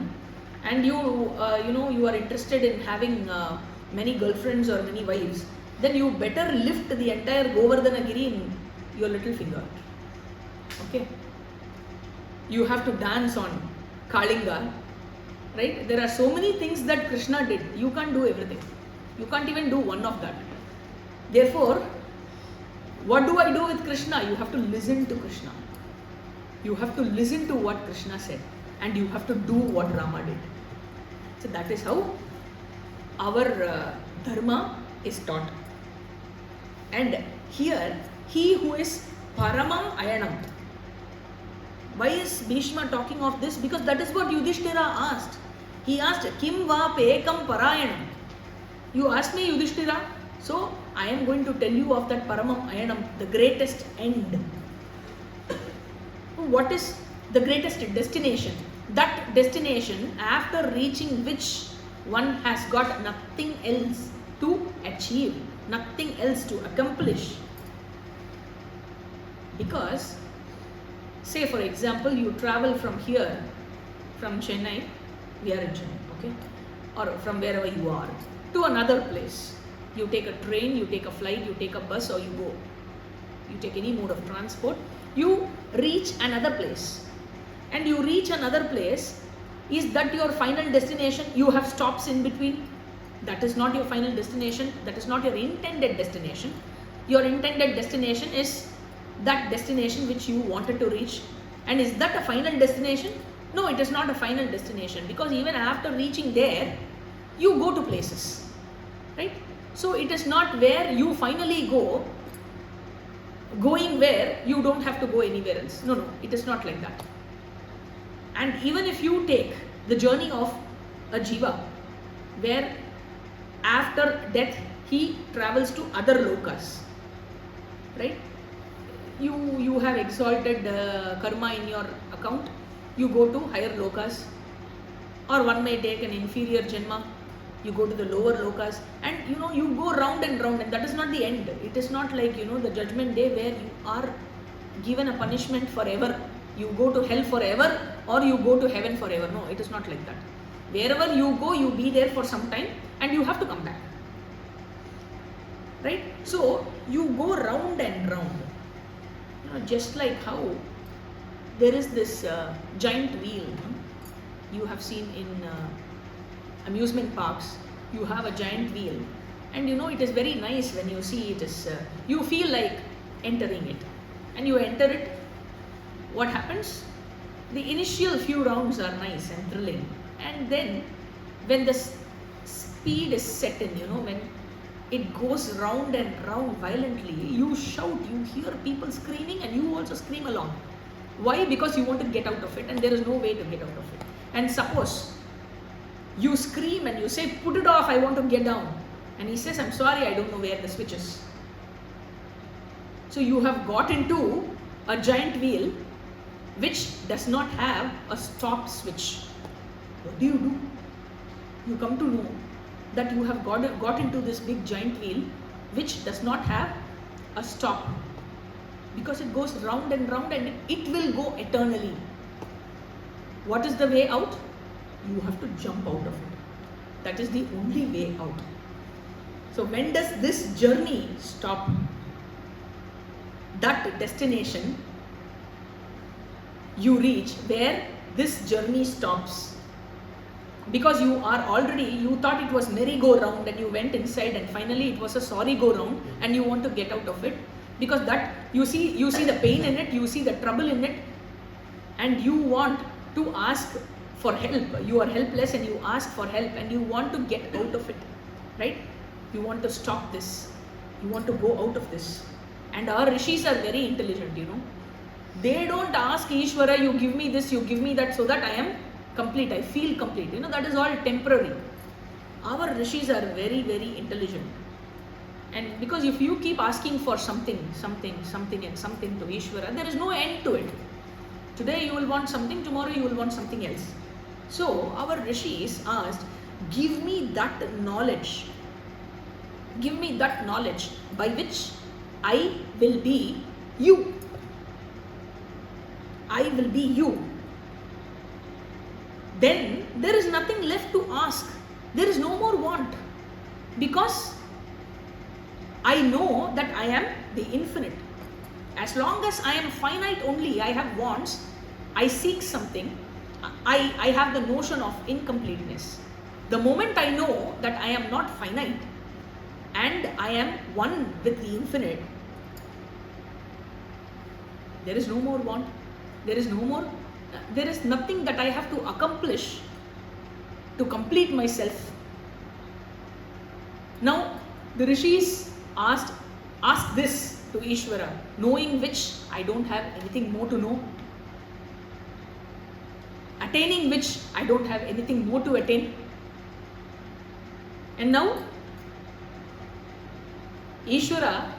and you are interested in having many girlfriends or many wives, then you better lift the entire Govardhanagiri in your little finger. Okay? You have to dance on Kalinga, right? There are so many things that Krishna did. You can't do everything. You can't even do one of that. Therefore, what do I do with Krishna? You have to listen to Krishna. You have to listen to what Krishna said. And you have to do what Rama did. So that is how our dharma is taught. And here, he who is Paramam Ayanam. Why is Bhishma talking of this? Because that is what Yudhishthira asked. He asked, Kim va pekam parayanam. You asked me, Yudhishthira, so I am going to tell you of that Paramam Ayanam, the greatest end. What is the greatest destination? That destination after reaching which one has got nothing else to achieve, nothing else to accomplish. Because, say for example, you travel from here, from Chennai, we are in Chennai, okay, or from wherever you are, to another place. You take a train, you take a flight, you take a bus, or you go. You take any mode of transport, you reach another place. And you reach another place, is that your final destination? You have stops in between. That is not your final destination. That is not your intended destination. Your intended destination is that destination which you wanted to reach. And is that a final destination? No, it is not a final destination, because even after reaching there, you go to places, right? So it is not where you finally go, going where you don't have to go anywhere else. No, it is not like that. And even if you take the journey of a jiva, where after death he travels to other lokas, right? You have exalted karma in your account, you go to higher lokas, or one may take an inferior janma, you go to the lower lokas, and you go round and round, and that is not the end. It is not like the judgment day where you are given a punishment forever. You go to hell forever or you go to heaven forever. No, it is not like that. Wherever you go, you be there for some time and you have to come back. Right? So, you go round and round. Just like how there is this giant wheel. You have seen in amusement parks, you have a giant wheel. And it is very nice when you see it is, you feel like entering it. And you enter it, what happens? The initial few rounds are nice and thrilling, and then when the speed is set in, when it goes round and round violently, you shout, you hear people screaming, and you also scream along. Why? Because you want to get out of it, and there is no way to get out of it. And suppose you scream and you say, put it off, I want to get down. And he says, I'm sorry, I don't know where the switch is. So you have got into a giant wheel which does not have a stop switch. What do? You come to know that you have got into this big giant wheel which does not have a stop, because it goes round and round and it will go eternally. What is the way out? You have to jump out of it. That is the only way out. So when does this journey stop? That destination you reach where this journey stops. Because you thought it was merry-go-round and you went inside, and finally it was a sorry-go-round and you want to get out of it. Because that you see the pain in it, you see the trouble in it, and you want to ask for help. You are helpless and you ask for help and you want to get out of it, right? You want to stop this. You want to go out of this. And our rishis are very intelligent, They don't ask Ishvara, you give me this, you give me that, so that I am complete, I feel complete. That is all temporary. Our rishis are very, very intelligent. And because if you keep asking for something and something to Ishvara, there is no end to it. Today you will want something, tomorrow you will want something else. So our rishis asked, give me that knowledge. Give me that knowledge by which I will be you. I will be you. Then there is nothing left to ask. There is no more want. Because I know that I am the infinite. As long as I am finite only, I have wants, I seek something, I have the notion of incompleteness. The moment I know that I am not finite and I am one with the infinite, there is no more want, there is nothing that I have to accomplish to complete myself. Now, the rishis asked this to Ishvara, knowing which I don't have anything more to know, attaining which I don't have anything more to attain. And now, Ishvara,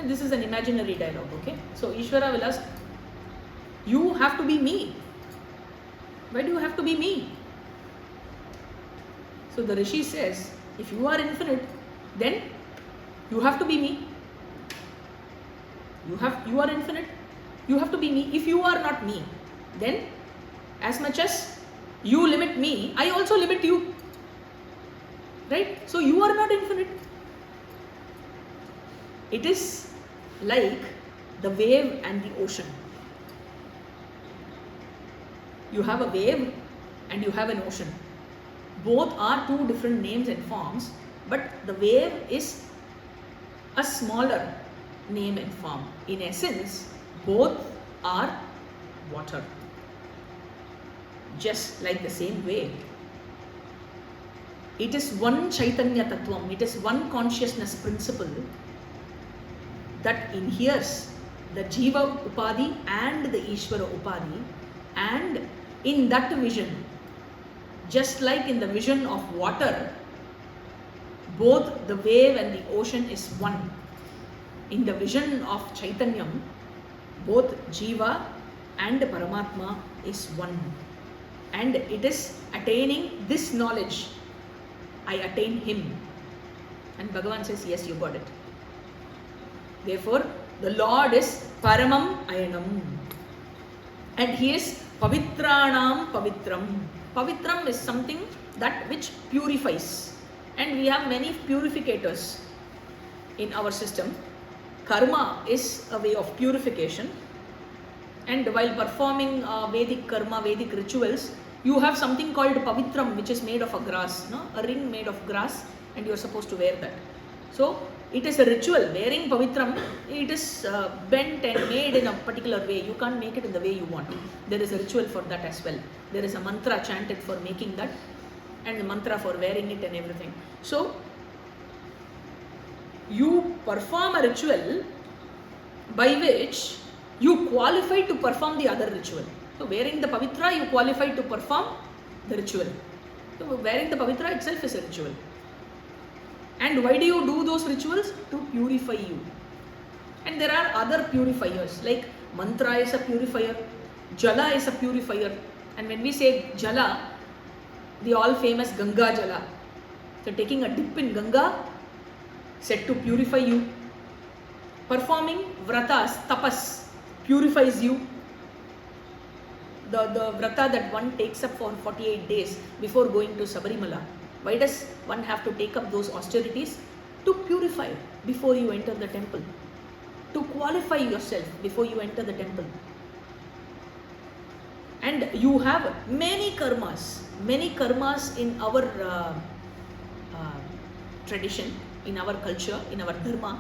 this is an imaginary dialogue, okay? So Ishvara will ask, you have to be me. Why do you have to be me? So the Rishi says, if you are infinite, then you have to be me. You are infinite, you have to be me. If you are not me, then as much as you limit me, I also limit you. Right? So you are not infinite. It is like the wave and the ocean. You have a wave and you have an ocean. Both are two different names and forms, but the wave is a smaller name and form. In essence, both are water. Just like the same way. It is one Chaitanya Tattvam, it is one consciousness principle that inheres the Jiva Upadhi and the Ishvara Upadhi, and in that vision, just like in the vision of water, both the wave and the ocean is one. In the vision of Chaitanyam, both Jiva and Paramatma is one. And it is attaining this knowledge, I attain him. And Bhagavan says, yes, you got it. Therefore, the Lord is Paramam Ayanam. And he is Pavitranam Pavitram. Pavitram is something that which purifies. And we have many purificators in our system. Karma is a way of purification. And while performing Vedic karma, Vedic rituals, you have something called Pavitram, which is made of a grass, a ring made of grass, and you are supposed to wear that. So it is a ritual. Wearing pavitram, it is bent and made in a particular way. You can't make it in the way you want. There is a ritual for that as well. There is a mantra chanted for making that, and the mantra for wearing it and everything. So you perform a ritual by which you qualify to perform the other ritual. So wearing the pavitra, you qualify to perform the ritual. So wearing the pavitra itself is a ritual. And why do you do those rituals? To purify you. And there are other purifiers, like mantra is a purifier, jala is a purifier. And when we say jala, the all famous Ganga jala. So taking a dip in Ganga said to purify you. Performing vratas, tapas, purifies you. The vrata that one takes up for 48 days before going to Sabarimala. Why does one have to take up those austerities? To purify before you enter the temple. To qualify yourself before you enter the temple. And you have many karmas in our tradition, in our culture, in our dharma,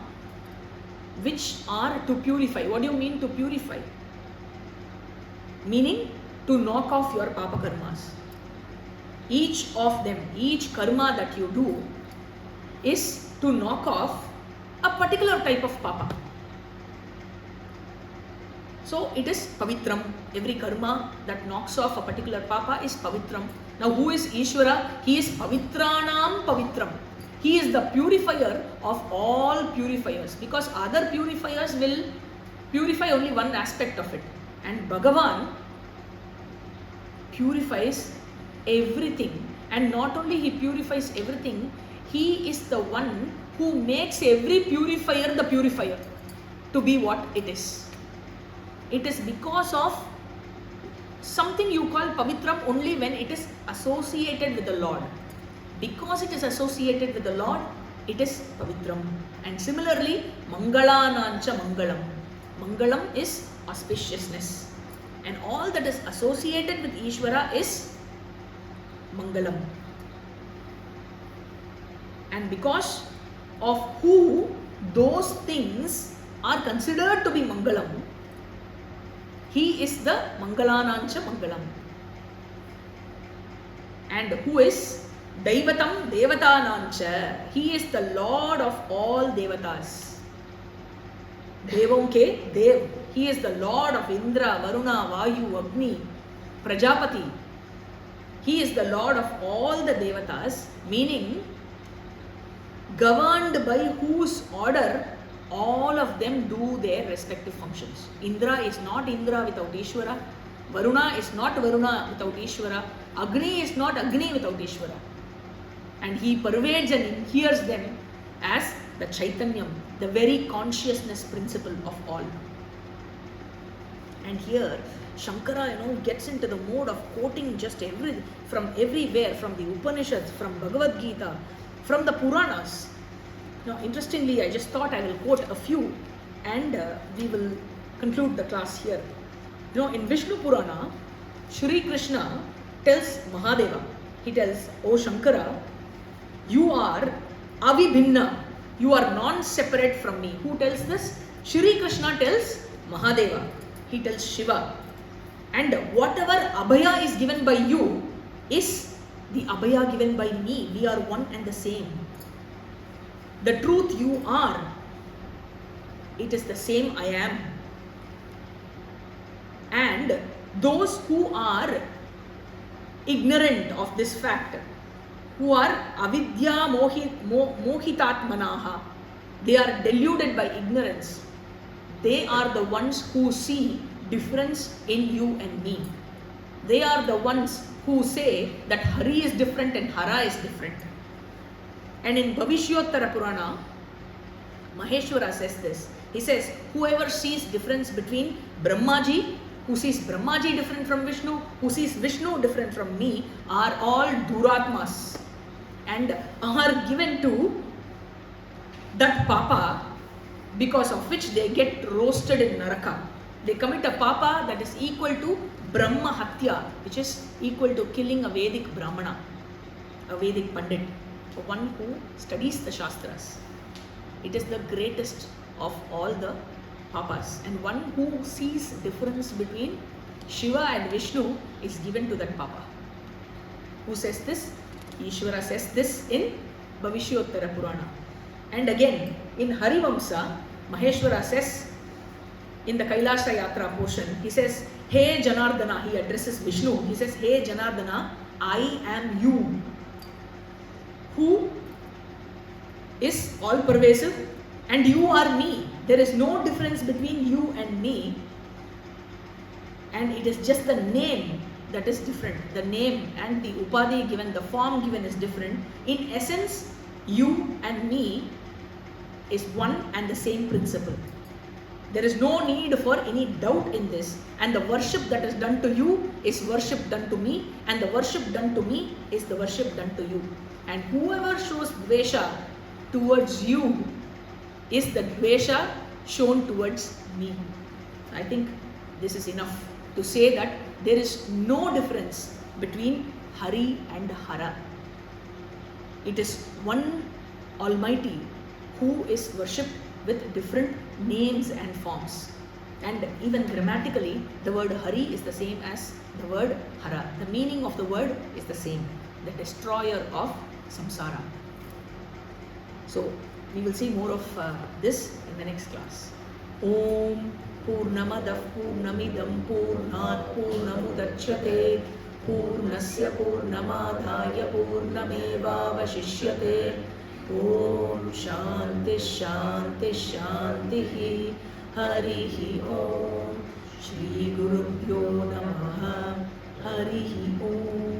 which are to purify. What do you mean to purify? Meaning to knock off your papa karmas. Each of them, each karma that you do is to knock off a particular type of papa. So it is pavitram. Every karma that knocks off a particular papa is pavitram. Now who is Ishvara? He is pavitranam pavitram. He is the purifier of all purifiers, because other purifiers will purify only one aspect of it. And Bhagavan purifies everything. And not only he purifies everything, he is the one who makes every purifier the purifier to be what it is. It is because of something you call pavitram only when it is associated with the Lord. Because it is associated with the Lord, it is pavitram. And similarly, mangalanancha mangalam. Mangalam is auspiciousness. And all that is associated with Ishvara is mangalam. And because of who those things are considered to be mangalam, he is the mangalanancha mangalam. And who is Daivatam Devatanancha. He is the Lord of all Devatas. Devam ke Dev. He is the Lord of Indra, Varuna, Vayu, Agni, Prajapati. He is the Lord of all the Devatas, meaning governed by whose order all of them do their respective functions. Indra is not Indra without Ishvara. Varuna is not Varuna without Ishvara. Agni is not Agni without Ishvara. And he pervades and inheres them as the Chaitanyam, the very consciousness principle of all. And here Shankara, gets into the mode of quoting just from everywhere, from the Upanishads, from Bhagavad Gita, from the Puranas. Now, interestingly, I just thought I will quote a few and we will conclude the class here. In Vishnu Purana, Shri Krishna tells Mahadeva, he tells, O Shankara, you are avibhinna, you are non-separate from me. Who tells this? Shri Krishna tells Mahadeva, he tells Shiva. And whatever abhaya is given by you is the abhaya given by me. We are one and the same. The truth you are, it is the same I am. And those who are ignorant of this fact, who are avidya mohitatmanaha, they are deluded by ignorance. They are the ones who see difference in you and me. They are the ones who say that Hari is different and Hara is different. And in Bhavishyotara Purana, Maheshwara says this. He says, whoever sees difference between Brahmaji, who sees Brahmaji different from Vishnu, who sees Vishnu different from me, are all Duratmas and are given to that papa, because of which they get roasted in Naraka. They commit a papa that is equal to Brahma Hatya, which is equal to killing a Vedic Brahmana, a Vedic Pandit, one who studies the Shastras. It is the greatest of all the papas. And one who sees difference between Shiva and Vishnu is given to that papa. Who says this? Ishvara says this in Bhavishyotara Purana. And again, in Harivamsa, Maheshwara says, in the Kailasa Yatra portion, he says, Hey Janardana, he addresses Vishnu, he says, Hey Janardana, I am you, who is all pervasive, and you are me. There is no difference between you and me, and it is just the name that is different. The name and the upadhi given, the form given is different. In essence, you and me is one and the same principle. There is no need for any doubt in this, and the worship that is done to you is worship done to me, and the worship done to me is the worship done to you. And whoever shows dvesha towards you is the dvesha shown towards me. I think this is enough to say that there is no difference between Hari and Hara. It is one Almighty who is worshipped with different names and forms. And even grammatically, the word Hari is the same as the word Hara. The meaning of the word is the same, the destroyer of samsara. So we will see more of this in the next class. Om Purnamadav Purnamidam Purnat Purnamudachyate Purnasya Purnamadhaya Purnamevavashishyate. Om Shanti Shanti Shanti Harihi Om Shri Gurubhyo Namaha Harihi Om.